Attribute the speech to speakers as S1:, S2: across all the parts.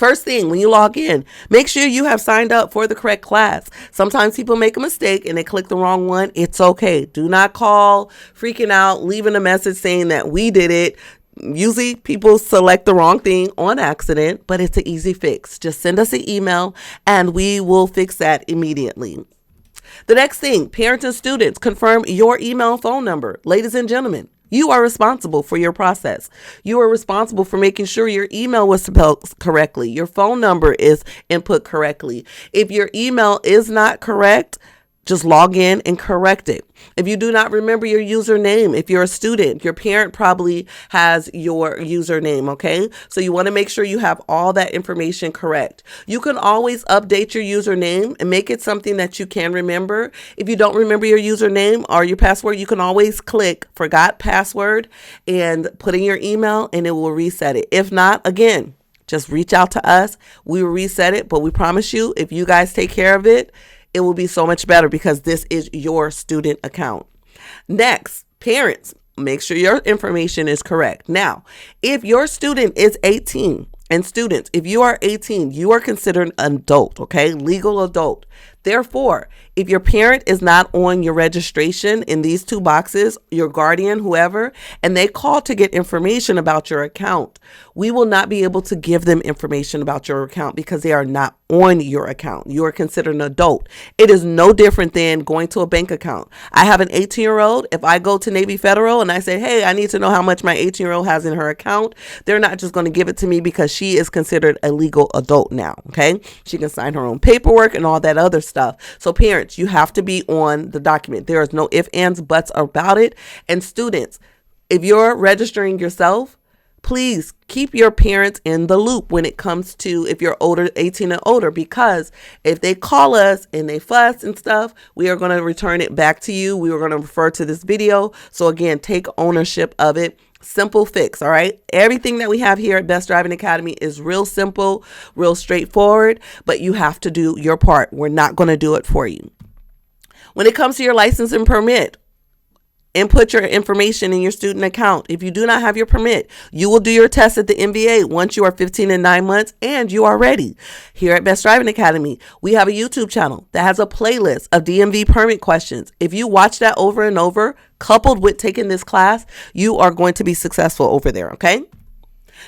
S1: First thing, when you log in, make sure you have signed up for the correct class. Sometimes people make a mistake and they click the wrong one. It's okay. Do not call freaking out, leaving a message saying that we did it. Usually people select the wrong thing on accident, but it's an easy fix. Just send us an email and we will fix that immediately. The next thing, parents and students, confirm your email and phone number. Ladies and gentlemen, you are responsible for your process. You are responsible for making sure your email was spelled correctly. Your phone number is input correctly. If your email is not correct, just log in and correct it. If you do not remember your username, if you're a student, your parent probably has your username, okay? So you want to make sure you have all that information correct. You can always update your username and make it something that you can remember. If you don't remember your username or your password, you can always click forgot password and put in your email and it will reset it. If not, again, just reach out to us. We will reset it, but we promise you, if you guys take care of it, it will be so much better because this is your student account. Next, parents, make sure your information is correct. Now, if your student is 18, and students, if you are 18, you are considered an adult, okay? Legal adult. Therefore, if your parent is not on your registration in these two boxes, your guardian, whoever, and they call to get information about your account, we will not be able to give them information about your account because they are not on your account. You are considered an adult. It is no different than going to a bank account. I have an 18-year-old. If I go to Navy Federal and I say, hey, I need to know how much my 18-year-old has in her account, they're not just going to give it to me because she is considered a legal adult now, okay? She can sign her own paperwork and all that other stuff. So parents, you have to be on the document. There is no ifs, ands, buts about it. And students, if you're registering yourself, please keep your parents in the loop when it comes to if you're older, 18 and older, because if they call us and they fuss and stuff, we are going to return it back to you. We are going to refer to this video. So again, take ownership of it. Simple fix, all right? Everything that we have here at Best Driving Academy is real simple, real straightforward, but you have to do your part. We're not going to do it for you. When it comes to your license and permit, input your information in your student account. If you do not have your permit, you will do your test at the MVA once you are 15 and 9 months and you are ready. Here at Best Driving Academy, we have a YouTube channel that has a playlist of DMV permit questions. If you watch that over and over, coupled with taking this class, you are going to be successful over there, okay?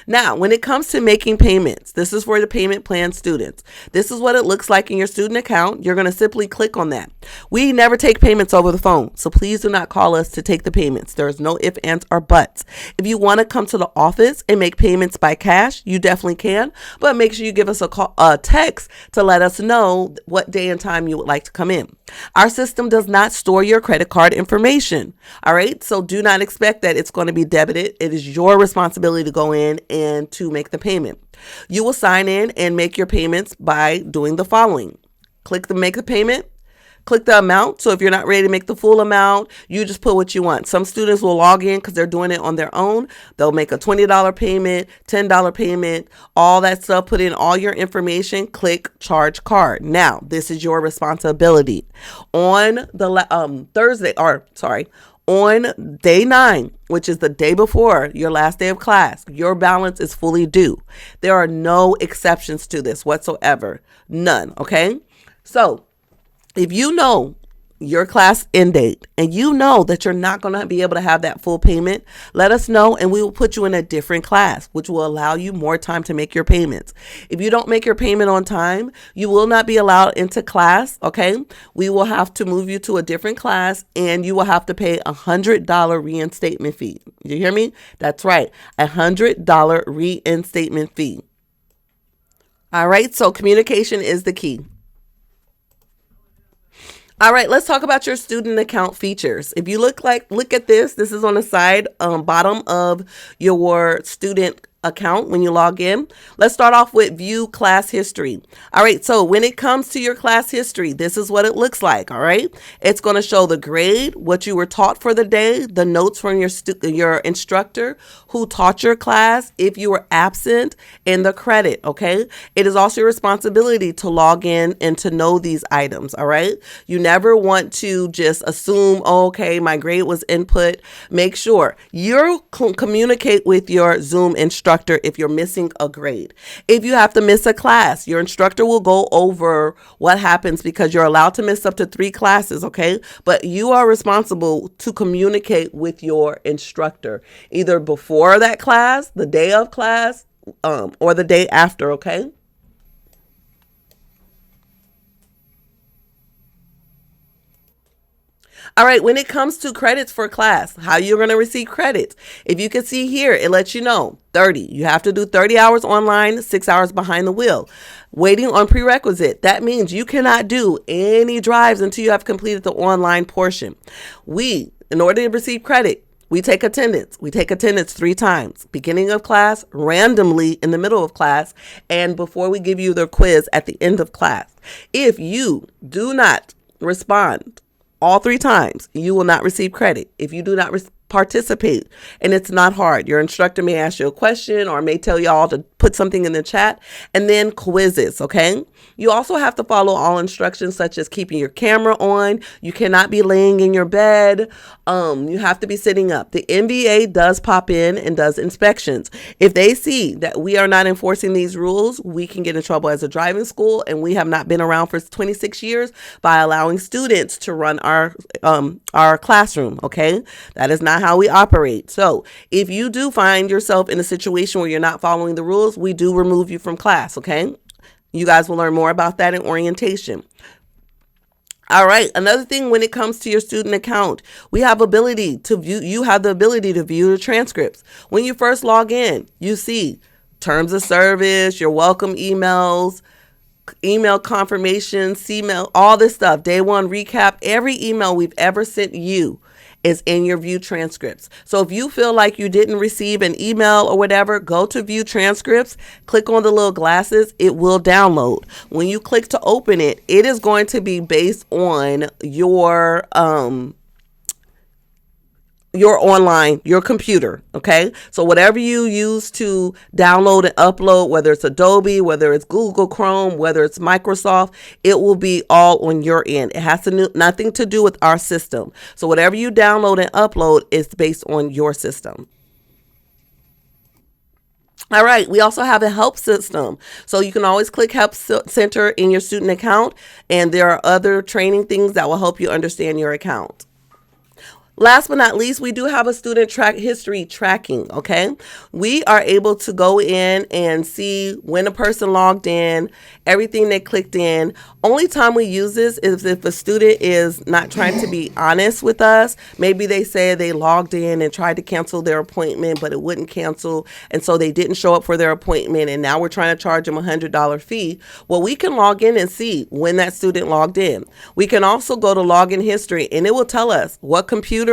S1: Now, when it comes to making payments, this is for the payment plan students. This is what it looks like in your student account. You're going to simply click on that. We never take payments over the phone, so please do not call us to take the payments. There's no ifs, ands, or buts. If you want to come to the office and make payments by cash, you definitely can, but make sure you give us a text to let us know what day and time you would like to come in. Our system does not store your credit card information, all right? So do not expect that it's going to be debited. It is your responsibility to go in and to make the payment. You will sign in and make your payments by doing the following. Click the make the payment. Click the amount. So if you're not ready to make the full amount, you just put what you want. Some students will log in because they're doing it on their own. They'll make a $20 payment, $10 payment, all that stuff. Put in all your information. Click charge card. Now, this is your responsibility. On the on day 9, which is the day before your last day of class, your balance is fully due. There are no exceptions to this whatsoever. None. Okay. So if you know your class end date and you know that you're not going to be able to have that full payment, let us know and we will put you in a different class, which will allow you more time to make your payments. If you don't make your payment on time, you will not be allowed into class. Okay. We will have to move you to a different class and you will have to pay $100 reinstatement fee. You hear me? That's right. $100 reinstatement fee. All right. So communication is the key. All right, let's talk about your student account features. If you look at this is on the side bottom of your student account when you log in. Let's start off with view class history. All right, so when it comes to your class history, this is what it looks like. All right, it's going to show the grade, what you were taught for the day, the notes from your instructor who taught your class, if you were absent, and the credit. Okay, it is also your responsibility to log in and to know these items. All right, you never want to just assume, oh, okay, my grade was input. Make sure you communicate with your Zoom instructor instructor if you're missing a grade. If you have to miss a class, your instructor will go over what happens because you're allowed to miss up to 3 classes, okay? But you are responsible to communicate with your instructor either before that class, the day of class, or the day after, okay? All right, when it comes to credits for class, how you're going to receive credits. If you can see here, it lets you know 30. You have to do 30 hours online, 6 hours behind the wheel. Waiting on prerequisite. That means you cannot do any drives until you have completed the online portion. In order to receive credit, we take attendance. We take attendance 3 times. Beginning of class, randomly in the middle of class, and before we give you the quiz at the end of class. If you do not respond all 3 times, you will not receive credit. If you do not participate, and it's not hard, your instructor may ask you a question or may tell y'all to put something in the chat, and then quizzes, okay? You also have to follow all instructions such as keeping your camera on. You cannot be laying in your bed. You have to be sitting up. The NBA does pop in and does inspections. If they see that we are not enforcing these rules, we can get in trouble as a driving school, and we have not been around for 26 years by allowing students to run our classroom, okay? That is not how we operate. So if you do find yourself in a situation where you're not following the rules, we do remove you from class, okay? You guys will learn more about that in orientation. All right. Another thing when it comes to your student account, you have the ability to view the transcripts. When you first log in, you see terms of service, your welcome emails, email confirmations, email, all this stuff. Day 1 recap. Every email we've ever sent you is in your view transcripts. So if you feel like you didn't receive an email or whatever, go to view transcripts, click on the little glasses, it will download. When you click to open it, it is going to be based on your online, your computer, okay? So whatever you use to download and upload, whether it's Adobe, whether it's Google Chrome, whether it's Microsoft, it will be all on your end. It has nothing to do with our system. So whatever you download and upload is based on your system. All right, we also have a help system. So you can always click Help Center in your student account, and there are other training things that will help you understand your account. Last but not least, we do have a student history tracking, okay? We are able to go in and see when a person logged in, everything they clicked in. Only time we use this is if a student is not trying to be honest with us. Maybe they say they logged in and tried to cancel their appointment, but it wouldn't cancel, and so they didn't show up for their appointment, and now we're trying to charge them a $100 fee. Well, we can log in and see when that student logged in. We can also go to login history, and it will tell us what computer,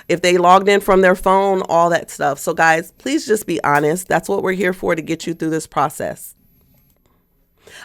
S1: if they logged in from their phone, all that stuff. So guys, please just be honest. That's what we're here for, to get you through this process.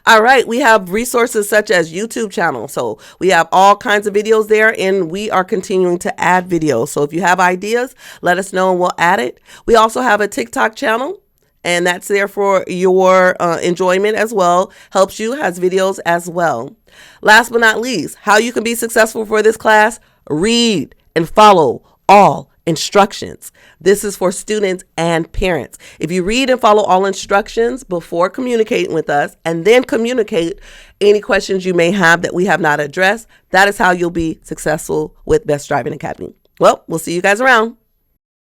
S1: All right, we have resources such as YouTube channel. So we have all kinds of videos there, and we are continuing to add videos. So if you have ideas, let us know and we'll add it. We also have a TikTok channel, and that's there for your enjoyment as well. Helps you, has videos as well. Last but not least, how you can be successful for this class: read and follow all instructions. This is for students and parents. If you read and follow all instructions before communicating with us, and then communicate any questions you may have that we have not addressed, that is how you'll be successful with Best Driving Academy. Well, we'll see you guys around.